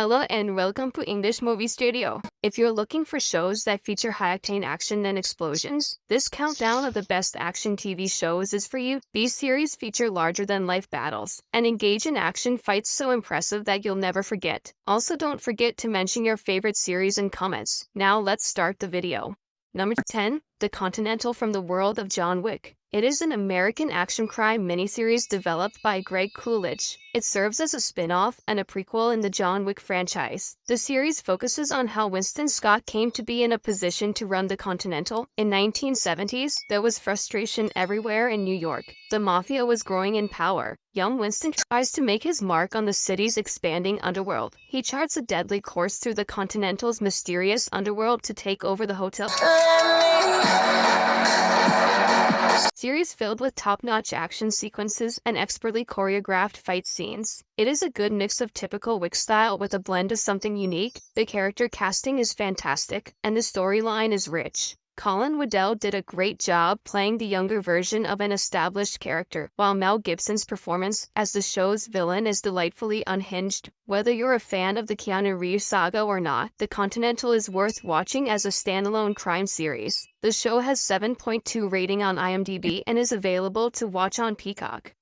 Hello and welcome to English Movie Studio. If you're looking for shows that feature high-octane action and explosions, this countdown of the best action TV shows is for you. These series feature larger-than-life battles and engage in action fights so impressive that you'll never forget. Also, don't forget to mention your favorite series in comments. Now let's start the video. Number 10. The Continental from the world of John Wick. It is an American action crime miniseries developed by Greg Coolidge. It serves as a spin-off and a prequel in the John Wick franchise. The series focuses on how Winston Scott came to be in a position to run the Continental. In 1970s, there was frustration everywhere in New York. The mafia was growing in power. Young Winston tries to make his mark on the city's expanding underworld. He charts a deadly course through the Continental's mysterious underworld to take over the hotel. Series filled with top-notch action sequences and expertly choreographed fight scenes. It is a good mix of typical Wick style with a blend of something unique. The character casting is fantastic, and the storyline is rich. Colin Waddell did a great job playing the younger version of an established character, while Mel Gibson's performance as the show's villain is delightfully unhinged. Whether you're a fan of the Keanu Reeves saga or not, The Continental is worth watching as a standalone crime series. The show has 7.2 rating on IMDb and is available to watch on Peacock.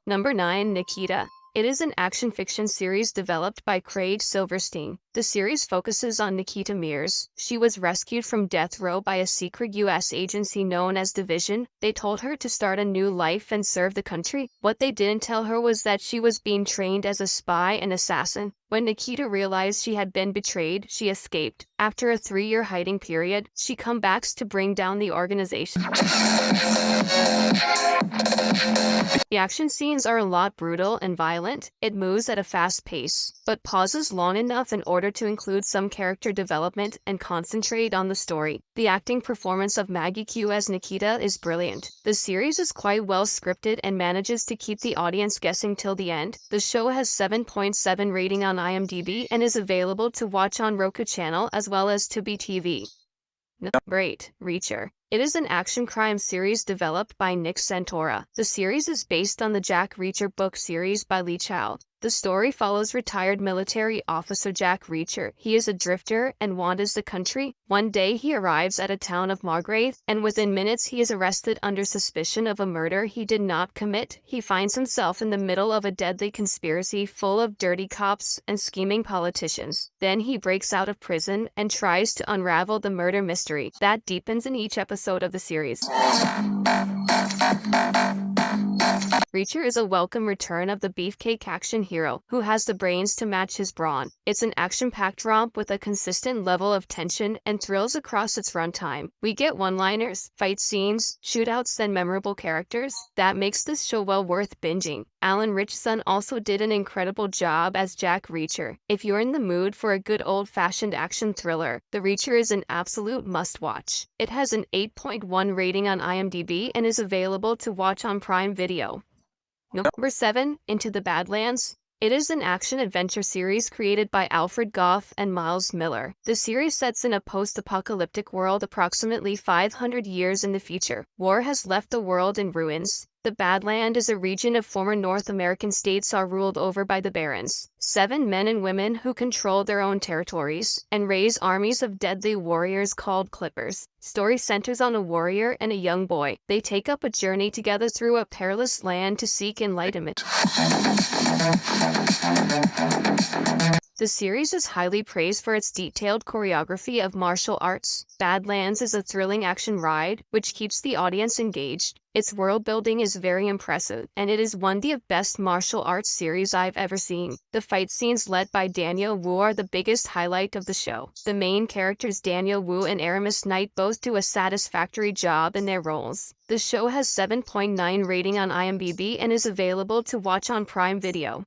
Number 9. Nikita. It is an action fiction series developed by Craig Silverstein. The series focuses on Nikita Mears. She was rescued from death row by a secret U.S. agency known as Division. They told her to start a new life and serve the country. What they didn't tell her was that she was being trained as a spy and assassin. When Nikita realized she had been betrayed, she escaped. After a 3-year hiding period, she comes back to bring down the organization. The action scenes are a lot brutal and violent. It moves at a fast pace, but pauses long enough in order to include some character development and concentrate on the story. The acting performance of Maggie Q as Nikita is brilliant. The series is quite well scripted and manages to keep the audience guessing till the end. The show has 7.7 rating on IMDb and is available to watch on Roku channel as well as Tubi TV. Number 8. Reacher. It is an action crime series developed by Nick Santora. The series is based on the Jack Reacher book series by Lee Child. The story follows retired military officer Jack Reacher. He is a drifter and wanders the country. One day he arrives at a town of Margrave, and within minutes he is arrested under suspicion of a murder he did not commit. He finds himself in the middle of a deadly conspiracy full of dirty cops and scheming politicians. Then he breaks out of prison and tries to unravel the murder mystery. That deepens in each episode of the series. Reacher is a welcome return of the beefcake action hero who has the brains to match his brawn. It's an action-packed romp with a consistent level of tension and thrills across its runtime. We get one-liners, fight scenes, shootouts, and memorable characters. That makes this show well worth binging. Alan Ritchson also did an incredible job as Jack Reacher. If you're in the mood for a good old-fashioned action thriller, The Reacher is an absolute must-watch. It has an 8.1 rating on IMDb and is available to watch on Prime Video. Number 7. Into the Badlands. It is an action-adventure series created by Alfred Goff and Miles Miller. The series sets in a post-apocalyptic world approximately 500 years in the future. War has left the world in ruins. The Badland is a region of former North American states are ruled over by the Barons, 7 men and women who control their own territories and raise armies of deadly warriors called Clippers. Story centers on a warrior and a young boy. They take up a journey together through a perilous land to seek enlightenment. The series is highly praised for its detailed choreography of martial arts. Badlands is a thrilling action ride, which keeps the audience engaged. Its world building is very impressive, and it is one of the best martial arts series I've ever seen. The fight scenes led by Daniel Wu are the biggest highlight of the show. The main characters Daniel Wu and Aramis Knight both do a satisfactory job in their roles. The show has 7.9 rating on IMDb and is available to watch on Prime Video.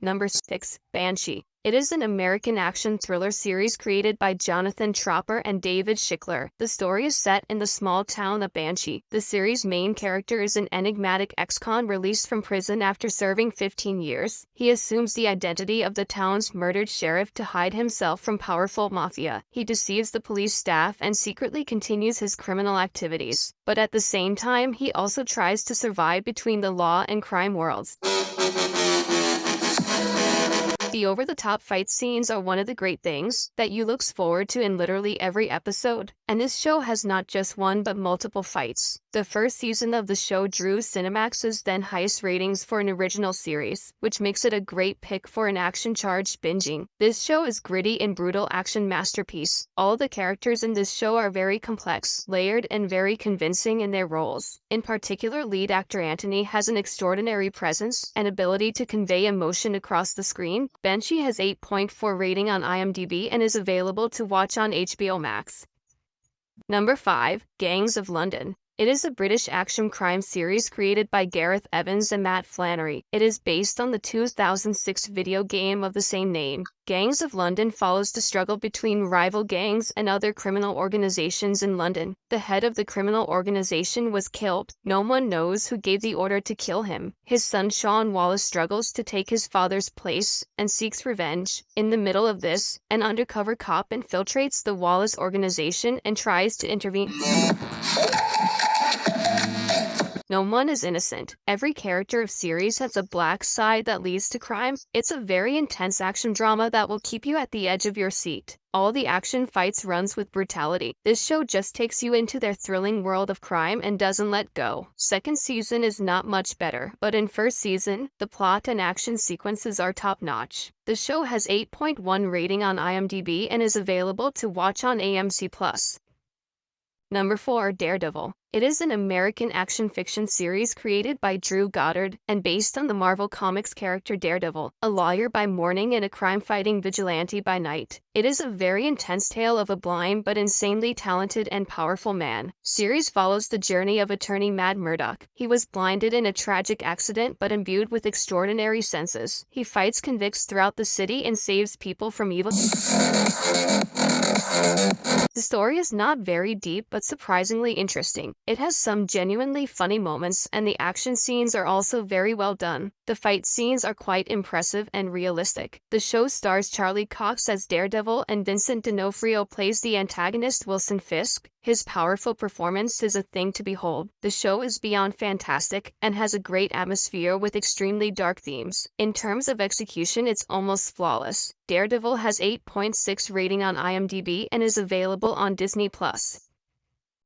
Number 6. Banshee. It is an American action thriller series created by Jonathan Tropper and David Schickler. The story is set in the small town of Banshee. The series' main character is an enigmatic ex-con released from prison after serving 15 years. He assumes the identity of the town's murdered sheriff to hide himself from powerful mafia. He deceives the police staff and secretly continues his criminal activities. But at the same time, he also tries to survive between the law and crime worlds. The over-the-top fight scenes are one of the great things that you look forward to in literally every episode, and this show has not just one but multiple fights. The first season of the show drew Cinemax's then highest ratings for an original series, which makes it a great pick for an action-charged binging. This show is gritty and brutal action masterpiece. All the characters in this show are very complex, layered, and very convincing in their roles. In particular, lead actor Anthony has an extraordinary presence and ability to convey emotion across the screen. Banshee has 8.4 rating on IMDb and is available to watch on HBO Max. Number 5. Gangs of London. It is a British action crime series created by Gareth Evans and Matt Flannery. It is based on the 2006 video game of the same name. Gangs of London follows the struggle between rival gangs and other criminal organizations in London. The head of the criminal organization was killed. No one knows who gave the order to kill him. His son Sean Wallace struggles to take his father's place and seeks revenge. In the middle of this, an undercover cop infiltrates the Wallace organization and tries to intervene. No one is innocent. Every character of series has a black side that leads to crime. It's a very intense action drama that will keep you at the edge of your seat. All the action fights runs with brutality. This show just takes you into their thrilling world of crime and doesn't let go. Second season is not much better, but in first season, the plot and action sequences are top-notch. The show has 8.1 rating on IMDb and is available to watch on AMC+. Number 4. Daredevil. It is an American action fiction series created by Drew Goddard and based on the Marvel Comics character Daredevil, a lawyer by morning and a crime-fighting vigilante by night. It is a very intense tale of a blind but insanely talented and powerful man. Series follows the journey of attorney Matt Murdock. He was blinded in a tragic accident but imbued with extraordinary senses. He fights convicts throughout the city and saves people from evil. The story is not very deep but surprisingly interesting. It has some genuinely funny moments and the action scenes are also very well done. The fight scenes are quite impressive and realistic. The show stars Charlie Cox as Daredevil and Vincent D'Onofrio plays the antagonist Wilson Fisk. His powerful performance is a thing to behold. The show is beyond fantastic and has a great atmosphere with extremely dark themes. In terms of execution, it's almost flawless. Daredevil has 8.6 rating on IMDb and is available on Disney+.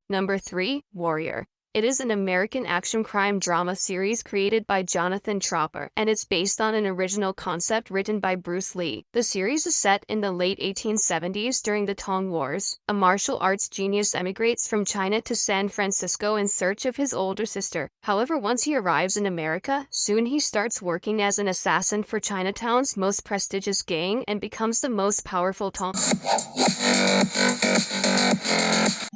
Number 3. Warrior. It is an American action crime drama series created by Jonathan Tropper, and it's based on an original concept written by Bruce Lee. The series is set in the late 1870s during the Tong Wars. A martial arts genius emigrates from China to San Francisco in search of his older sister. However, once he arrives in America, soon he starts working as an assassin for Chinatown's most prestigious gang and becomes the most powerful Tong.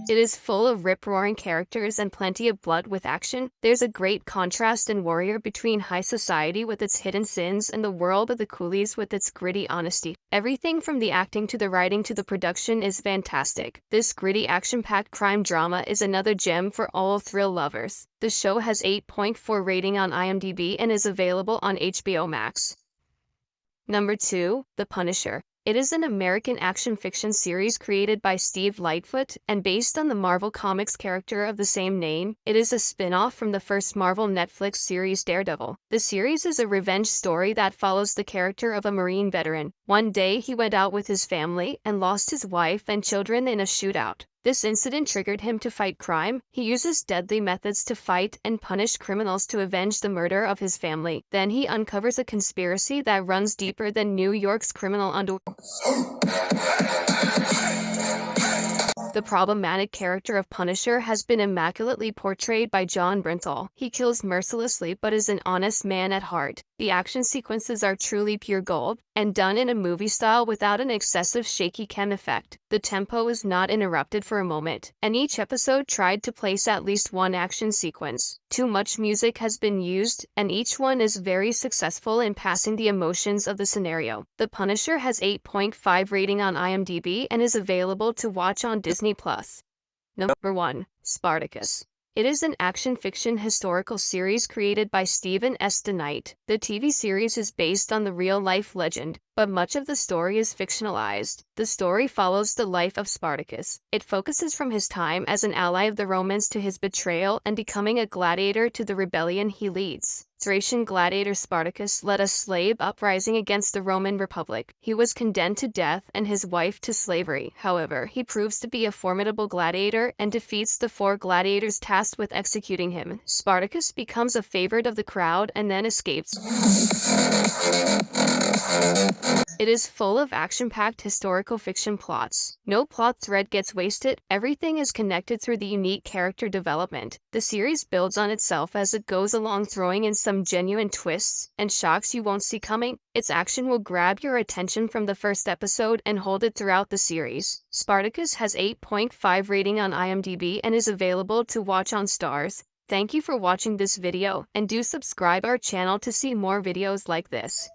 It is full of rip-roaring characters and plenty of blood with action. There's a great contrast in Warrior between high society with its hidden sins and the world of the coolies with its gritty honesty. Everything from the acting to the writing to the production is fantastic. This gritty action-packed crime drama is another gem for all thrill lovers. The show has 8.4 rating on IMDb and is available on HBO Max. Number 2. The Punisher. It is an American action fiction series created by Steve Lightfoot and based on the Marvel Comics character of the same name. It is a spin-off from the first Marvel Netflix series Daredevil. The series is a revenge story that follows the character of a Marine veteran. One day he went out with his family and lost his wife and children in a shootout. This incident triggered him to fight crime. He uses deadly methods to fight and punish criminals to avenge the murder of his family. Then he uncovers a conspiracy that runs deeper than New York's criminal underworld. The problematic character of Punisher has been immaculately portrayed by John Bernthal. He kills mercilessly but is an honest man at heart. The action sequences are truly pure gold, and done in a movie style without an excessive shaky cam effect. The tempo is not interrupted for a moment, and each episode tried to place at least one action sequence. Too much music has been used, and each one is very successful in passing the emotions of the scenario. The Punisher has 8.5 rating on IMDb and is available to watch on Disney+. Number 1. Spartacus. It is an action fiction historical series created by Stephen S. DeKnight. The TV series is based on the real-life legend but much of the story is fictionalized. The story follows the life of Spartacus. It focuses from his time as an ally of the Romans to his betrayal and becoming a gladiator to the rebellion he leads. Thracian gladiator Spartacus led a slave uprising against the Roman Republic. He was condemned to death and his wife to slavery. However, he proves to be a formidable gladiator and defeats the 4 gladiators tasked with executing him. Spartacus becomes a favorite of the crowd and then escapes. It is full of action-packed historical fiction plots. No plot thread gets wasted, everything is connected through the unique character development. The series builds on itself as it goes along, throwing in some genuine twists and shocks you won't see coming. Its action will grab your attention from the first episode and hold it throughout the series. Spartacus has 8.5 rating on IMDb and is available to watch on Stars. Thank you for watching this video, and do subscribe our channel to see more videos like this.